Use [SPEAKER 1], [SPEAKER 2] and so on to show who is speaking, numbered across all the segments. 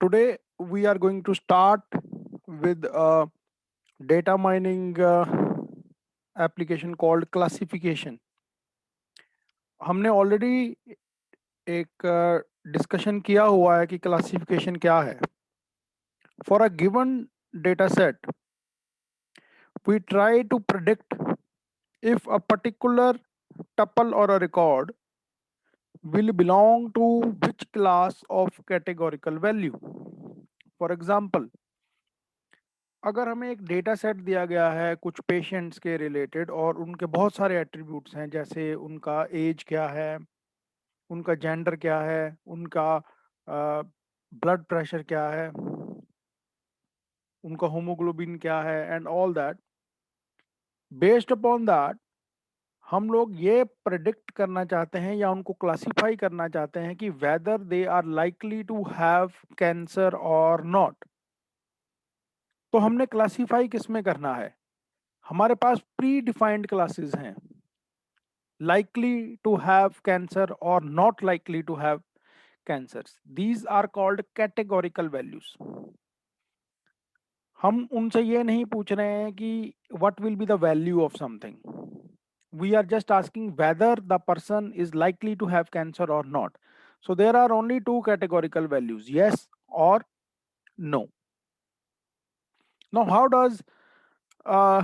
[SPEAKER 1] Today we are going to start with a data mining application called classification. हमने already एक discussion किया हुआ है कि क्लासिफिकेशन क्या है. For a given data set, we try to predict if a particular tuple or a record will belong to which class of categorical value. For example, अगर हमें एक डेटा सेट दिया गया है कुछ पेशेंट्स के रिलेटेड और उनके बहुत सारे एट्रीब्यूट्स हैं, जैसे उनका एज क्या है, उनका जेंडर क्या है, उनका ब्लड प्रेशर क्या है, उनका होमोग्लोबिन क्या है and all that. Based upon that हम लोग ये प्रेडिक्ट करना चाहते हैं या उनको क्लासिफाई करना चाहते हैं कि whether they are likely to have cancer और नॉट. तो हमने क्लासिफाई किस में करना है? हमारे पास प्री डिफाइंड क्लासेस हैं, likely to have cancer or not likely to have cancers. These are called categorical values. हम उनसे ये नहीं पूछ रहे हैं कि what will be the value of something. We are just asking whether the person is likely to have cancer or not. So there are only two categorical values, yes or no. Now uh,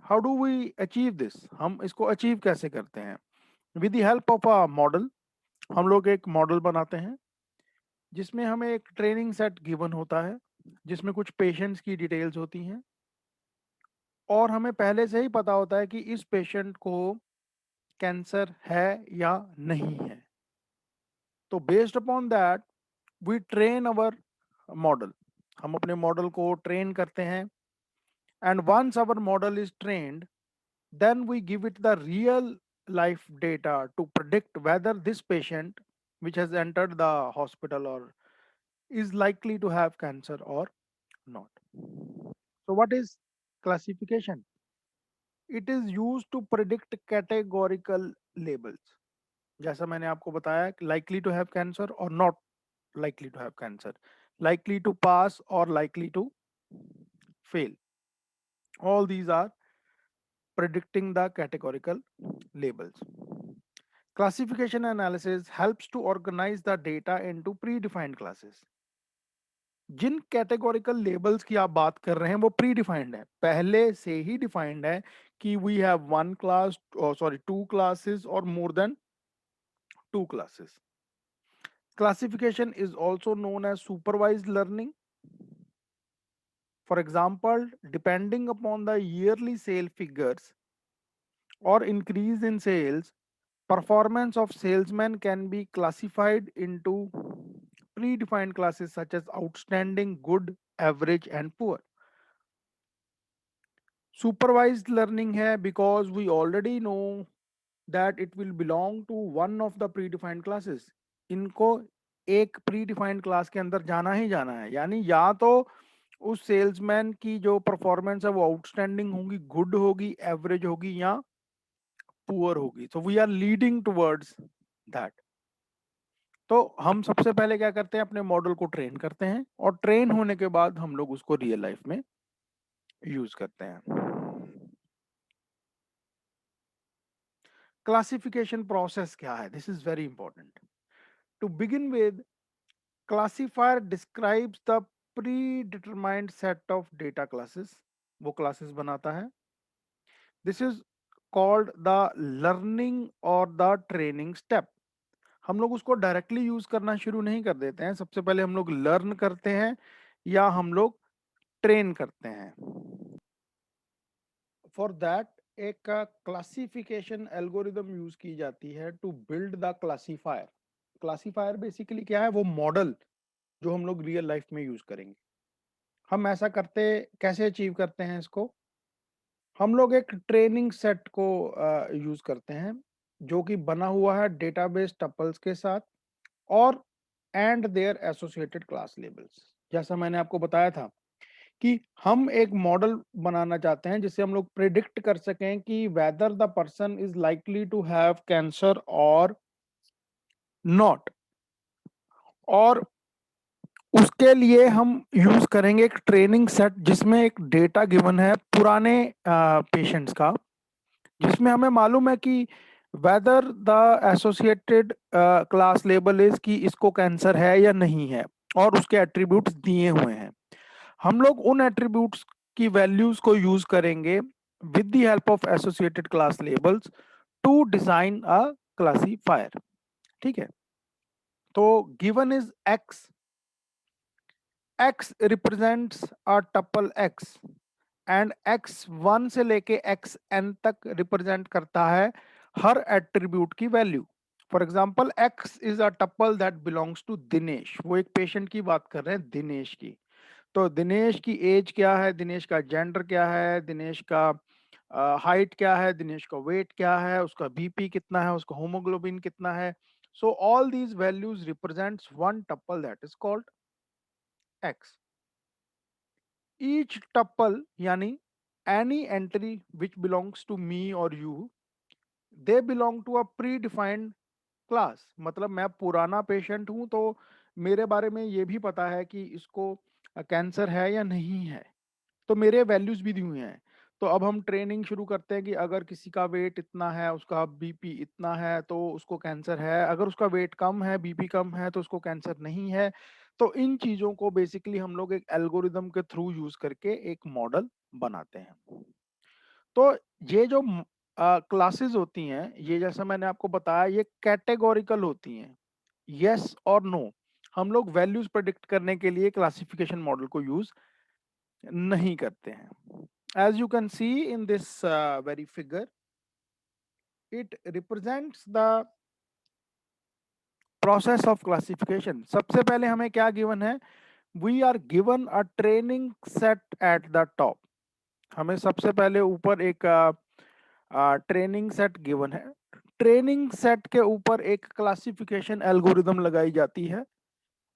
[SPEAKER 1] how do we achieve this? हम इसको achieve कैसे करते हैं? With the help of a model. हम लोग एक model बनाते हैं जिसमें हमें एक ट्रेनिंग सेट गिवन होता है, जिसमें कुछ पेशेंट्स की डिटेल्स होती हैं और हमें पहले से ही पता होता है कि इस पेशेंट को कैंसर है या नहीं है. तो based upon that we train our model. हम अपने मॉडल को ट्रेन करते हैं and once our model is trained, then we give it the real life data to predict whether this patient which has entered the hospital or is likely to have cancer or not. So what is classification? It is used to predict categorical labels. जैसा मैंने आपको बताया, likely to have cancer or not likely to have cancer, likely to pass or likely to fail. All these are predicting the categorical labels. Classification analysis helps to organize the data into predefined classes. Jin categorical labels की आप बात कर रहे हैं वो pre defined है, पहले से ही डिफाइंड है कि we have one class, sorry two classes और more than two classes. Classification is also known as supervised learning. For example, depending upon the yearly sale figures or increase in sales, performance of salesmen can be classified into predefined classes such as outstanding, good, average and poor. Supervised learning है because we already know that it will belong to one of the predefined classes. इनको एक predefined class के अंदर जाना ही जाना है, यानी या तो उस सेल्समैन की जो परफॉर्मेंस है वो आउटस्टैंडिंग होगी, गुड होगी, एवरेज होगी या पुअर होगी. So we are leading towards that. तो हम सबसे पहले क्या करते हैं, अपने मॉडल को ट्रेन करते हैं और ट्रेन होने के बाद हम लोग उसको रियल लाइफ में यूज करते हैं. क्लासिफिकेशन प्रोसेस क्या है? This is very important. To begin with, classifier describes the predetermined set of data classes. वो क्लासेस बनाता है. This is called the learning और द ट्रेनिंग स्टेप. हम लोग उसको डायरेक्टली यूज करना शुरू नहीं कर देते हैं, सबसे पहले हम लोग लर्न करते हैं या हम लोग ट्रेन करते हैं. फॉर दैट एक क्लासिफिकेशन एल्गोरिदम यूज की जाती है to build the classifier. Classifier basically क्या है? वो मॉडल जो हम लोग रियल लाइफ में यूज करेंगे. हम ऐसा करते कैसे अचीव करते हैं इसको? हम लोग एक ट्रेनिंग सेट को यूज करते हैं जो कि बना हुआ है डेटाबेस टपल्स के साथ और and their associated class labels. जैसा मैंने आपको बताया था कि हम एक मॉडल बनाना चाहते हैं जिससे हम लोग प्रिडिक्ट कर सकें कि whether the person is likely to have cancer और नॉट. और उसके लिए हम यूज करेंगे एक ट्रेनिंग सेट जिसमें एक डेटा गिवन है पुराने पेशेंट्स का, जिसमें हमें मालूम है कि whether the associated class label is कि इसको कैंसर है या नहीं है, और उसके एट्रीब्यूट्स दिए हुए हैं। हम लोग उन एट्रीब्यूट्स की वैल्यूज को यूज करेंगे with the help of associated class labels to design a classifier. ठीक है, तो given is X, X represents a tuple X and X one से लेके एक्स एन तक रिप्रेजेंट करता है हर एट्रीब्यूट की value. For example X is a tuple that belongs to Dinesh, वो एक पेशेंट की बात कर रहे हैं दिनेश की। तो दिनेश की एज क्या है, दिनेश का जेंडर क्या है, दिनेश का हाइट क्या है, दिनेश का वेट क्या है, उसका बीपी कितना है, उसका होमोग्लोबिन कितना है। So all these values represents one tuple that is called X. Each tuple यानी any entry which belongs to me और you, they belong to a predefined class. मतलब मैं पुराना पेशेंट हूं तो मेरे बारे में ये भी पता है कि इसको कैंसर है या नहीं है, तो मेरे वैल्यूज भी दी हुई हैं। तो अब हम ट्रेनिंग शुरू करते हैं कि अगर किसी का वेट इतना है, उसका बीपी इतना है, तो उसको कैंसर है। अगर उसका वेट कम है, बीपी कम है, तो उसको कैंसर नहीं है। तो इन चीजों को बेसिकली हम लोग एक एल्गोरिदम के थ्रू यूज करके एक मॉडल बनाते हैं। तो ये जो क्लासेस होती हैं, ये जैसा मैंने आपको बताया, ये कैटेगोरिकल होती हैं, यस और नो। हम लोग वैल्यूज प्रेडिक्ट करने के लिए क्लासिफिकेशन मॉडल को यूज नहीं करते हैं। As you can see in this very figure, it represents the process of classification. सबसे पहले हमें क्या गिवन है, we are given a training set at the top. हमें सबसे पहले ऊपर एक ट्रेनिंग सेट गिवन है। ट्रेनिंग सेट के ऊपर एक क्लासिफिकेशन एल्गोरिदम लगाई जाती है।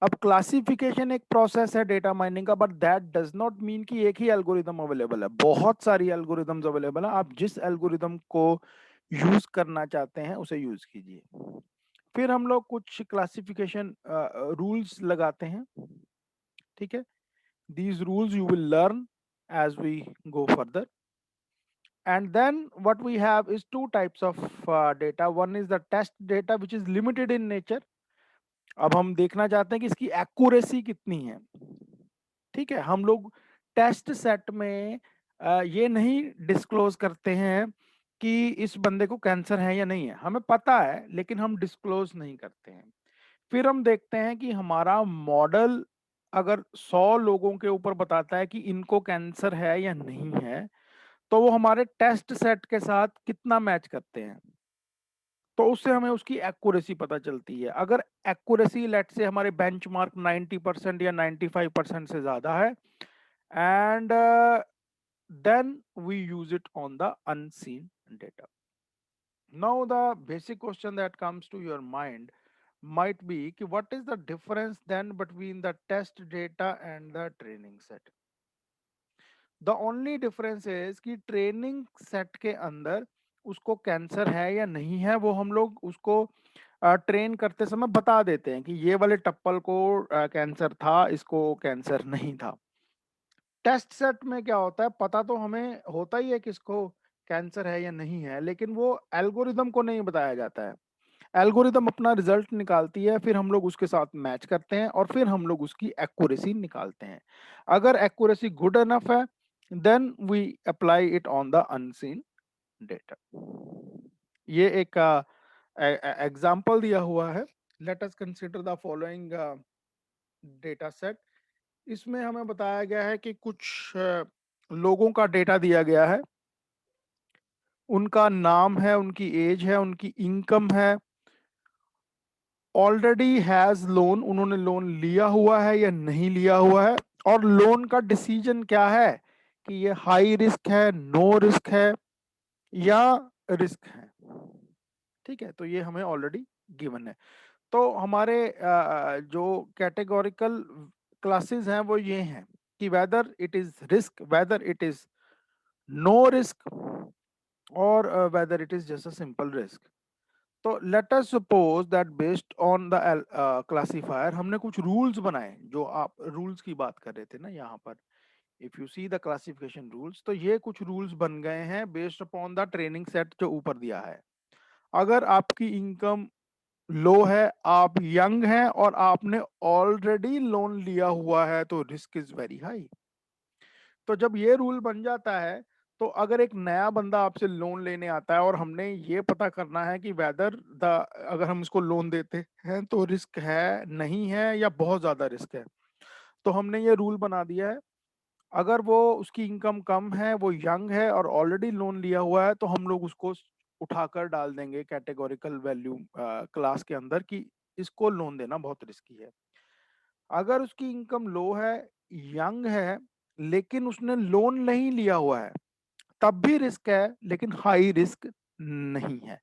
[SPEAKER 1] अब क्लासिफिकेशन एक प्रोसेस है डेटा माइनिंग का, but that does not mean कि एक ही एल्गोरिदम अवेलेबल है। बहुत सारी एल्गोरिदम्स अवेलेबल है, आप जिस एल्गोरिदम को यूज करना चाहते हैं उसे यूज कीजिए। फिर हम लोग कुछ क्लासिफिकेशन रूल्स लगाते हैं। ठीक है, these rules you will learn as we go further. And then what we have is two types of data. One is the test data which is limited in nature. अब हम देखना चाहते हैं कि इसकी एक्यूरेसी कितनी है। ठीक है, हम लोग टेस्ट सेट में ये नहीं डिस्क्लोज करते हैं कि इस बंदे को कैंसर है या नहीं है। हमें पता है लेकिन हम डिस्क्लोज नहीं करते हैं। फिर हम देखते हैं कि हमारा मॉडल अगर 100 लोगों के ऊपर बताता है कि इनको कैंसर है या नहीं है, तो वो हमारे टेस्ट सेट के साथ कितना मैच करते हैं, तो उससे हमें उसकी एक्यूरेसी पता चलती है। अगर एक्यूरेसी लेट से हमारे बेंचमार्क 90% या 95% से ज्यादा है, and then we use it on the unseen data. Now the basic question that comes to your mind might be कि what is the difference then between the test data and the training set? The only difference is कि training set के अंदर उसको cancer है या नहीं है वो हम लोग उसको ट्रेन करते समय बता देते हैं कि ये वाले टप्पल को कैंसर था, इसको कैंसर नहीं था। टेस्ट सेट में क्या होता है, पता तो हमें होता ही है कि इसको कैंसर है या नहीं है, लेकिन वो एल्गोरिदम को नहीं बताया जाता है। एल्गोरिदम अपना रिजल्ट निकालती है, फिर हम लोग उसके साथ मैच करते हैं और फिर हम लोग उसकी एक्यूरेसी निकालते हैं। अगर एक्यूरेसी गुड इनफ है, then we apply it on the unseen data. ये एक एग्जांपल दिया हुआ है। Let us consider the following data set. इसमें हमें बताया गया है कि कुछ लोगों का डेटा दिया गया है, उनका नाम है, उनकी एज है, उनकी इनकम है, ऑलरेडी हैज लोन, उन्होंने लोन लिया हुआ है या नहीं लिया हुआ है, और लोन का डिसीजन क्या है कि ये हाई रिस्क है, नो रिस्क है या रिस्क है। ठीक है, तो ये हमें ऑलरेडी गिवन है। तो हमारे जो कैटेगोरिकल क्लासेस हैं वो ये हैं कि whether it is risk, whether it is no risk, और whether it is just a simple risk. तो let us suppose that based on the classifier हमने कुछ रूल्स बनाए, जो आप रूल्स की बात कर रहे थे ना यहाँ पर, if you see the classification rules, तो ये कुछ रूल्स बन गए हैं based upon the training set जो ऊपर दिया है। अगर आपकी इनकम लो है, आप यंग हैं और आपने ऑलरेडी लोन लिया हुआ है, तो रिस्क इज वेरी हाई। तो जब ये रूल बन जाता है, तो अगर एक नया बंदा आपसे लोन लेने आता है और हमने ये पता करना है कि वेदर द अगर हम इसको लोन देते हैं तो रिस्क है, नहीं है, या बहुत ज्यादा रिस्क है, तो हमने ये रूल बना दिया है। अगर वो उसकी इनकम कम है, वो यंग है और ऑलरेडी लोन लिया हुआ है, तो हम लोग उसको उठाकर डाल देंगे कैटेगोरिकल वैल्यू क्लास के अंदर कि इसको लोन देना बहुत रिस्की है। अगर उसकी इनकम लो है, यंग है, लेकिन उसने लोन नहीं लिया हुआ है, तब भी रिस्क है, लेकिन हाई रिस्क नहीं है।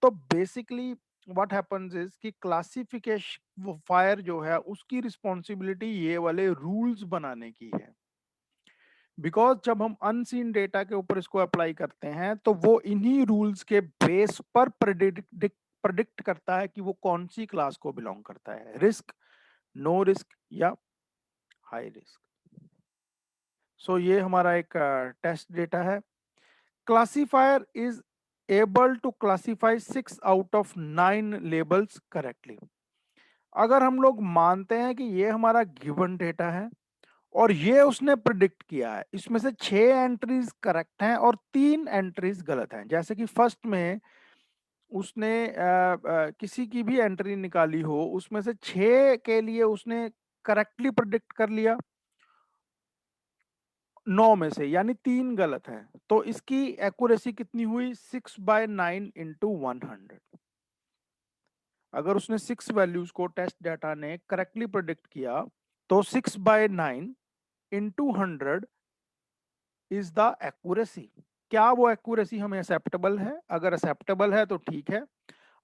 [SPEAKER 1] तो बेसिकली व्हाट हैपेंस इज कि क्लासिफिकेशन फायर जो है उसकी रिस्पॉन्सिबिलिटी ये वाले रूल्स बनाने की है। बिकॉज जब हम अनसीन डेटा के ऊपर इसको अप्लाई करते हैं, तो वो इन्हीं रूल्स के बेस पर प्रेडिक्ट करता है कि वो कौन सी क्लास को बिलोंग करता है, रिस्क, नो रिस्क या हाई रिस्क। सो ये हमारा एक टेस्ट डेटा है। Classifier is able to classify 6 out of 9 labels correctly. अगर हम लोग मानते हैं कि ये हमारा गिवन डेटा है और ये उसने प्रिडिक्ट किया है, इसमें से 6 एंट्रीज करेक्ट हैं और 3 एंट्रीज गलत हैं, जैसे कि फर्स्ट में उसने किसी की भी एंट्री निकाली हो, उसमें से 6 के लिए उसने करेक्टली प्रिडिक्ट कर लिया, 9 में से, यानी 3 गलत हैं, तो इसकी एक्यूरेसी कितनी हुई, 6/9 × 100। अगर उसने 6 वैल्यूज को टेस्ट डाटा ने करेक्टली प्रिडिक्ट किया, तो 6/9 × 100 इज द एक्यूरेसी। क्या वो एक्यूरेसी हमें एक्सेप्टेबल है? अगर एक्सेप्टेबल है तो ठीक है,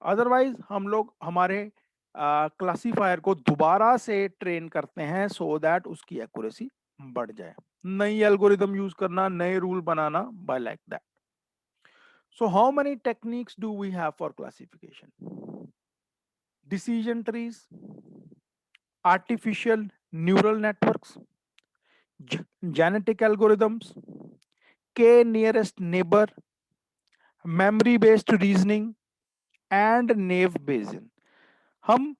[SPEAKER 1] अदरवाइज हम लोग हमारे क्लासिफायर को दोबारा से ट्रेन करते हैं सो दैट उसकी एक्यूरेसी बढ़ जाए। नई एल्गोरिदम यूज करना, नए रूल बनाना, by like that. So how many techniques do we have for classification? Decision trees, artificial neural networks, genetic algorithms, k nearest neighbor, memory based reasoning and naive bayesian। हम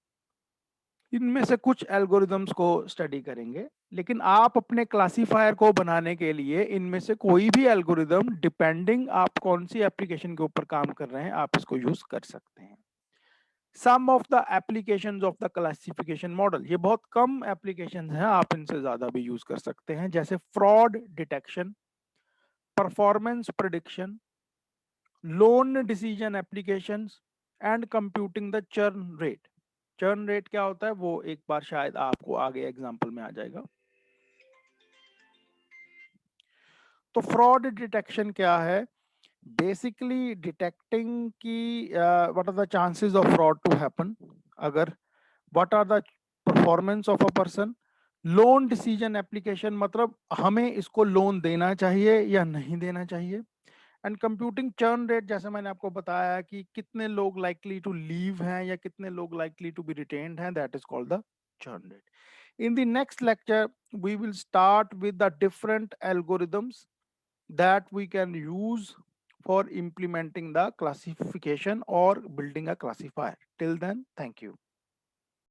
[SPEAKER 1] इनमें से कुछ algorithms को study करेंगे, लेकिन आप अपने क्लासिफायर को बनाने के लिए इनमें से कोई भी एल्गोरिदम, डिपेंडिंग आप कौन सी एप्लीकेशन के ऊपर काम कर रहे हैं, आप इसको यूज कर सकते हैं। Some of the applications of the classification model, ये बहुत कम एप्लीकेशंस हैं, आप इनसे ज्यादा भी यूज कर सकते हैं, जैसे fraud detection, performance prediction, loan decision applications and computing the churn rate. Churn rate क्या होता है वो एक बार शायद आपको आगे एग्जांपल में आ जाएगा। तो फ्रॉड डिटेक्शन क्या है? बेसिकली डिटेक्टिंग की what are the chances of fraud to happen, अगर what are the performance of a person. Loan decision application मतलब हमें इसको लोन देना चाहिए या नहीं देना चाहिए। एंड कंप्यूटिंग चर्न रेट, जैसे मैंने आपको बताया कि कितने लोग लाइकली टू लीव हैं या कितने लोग लाइकली टू बी रिटेन्ड हैं, that is called the churn rate. In the next lecture, we will start with the different algorithms that we can use for implementing the classification or building a classifier. Till then, thank you.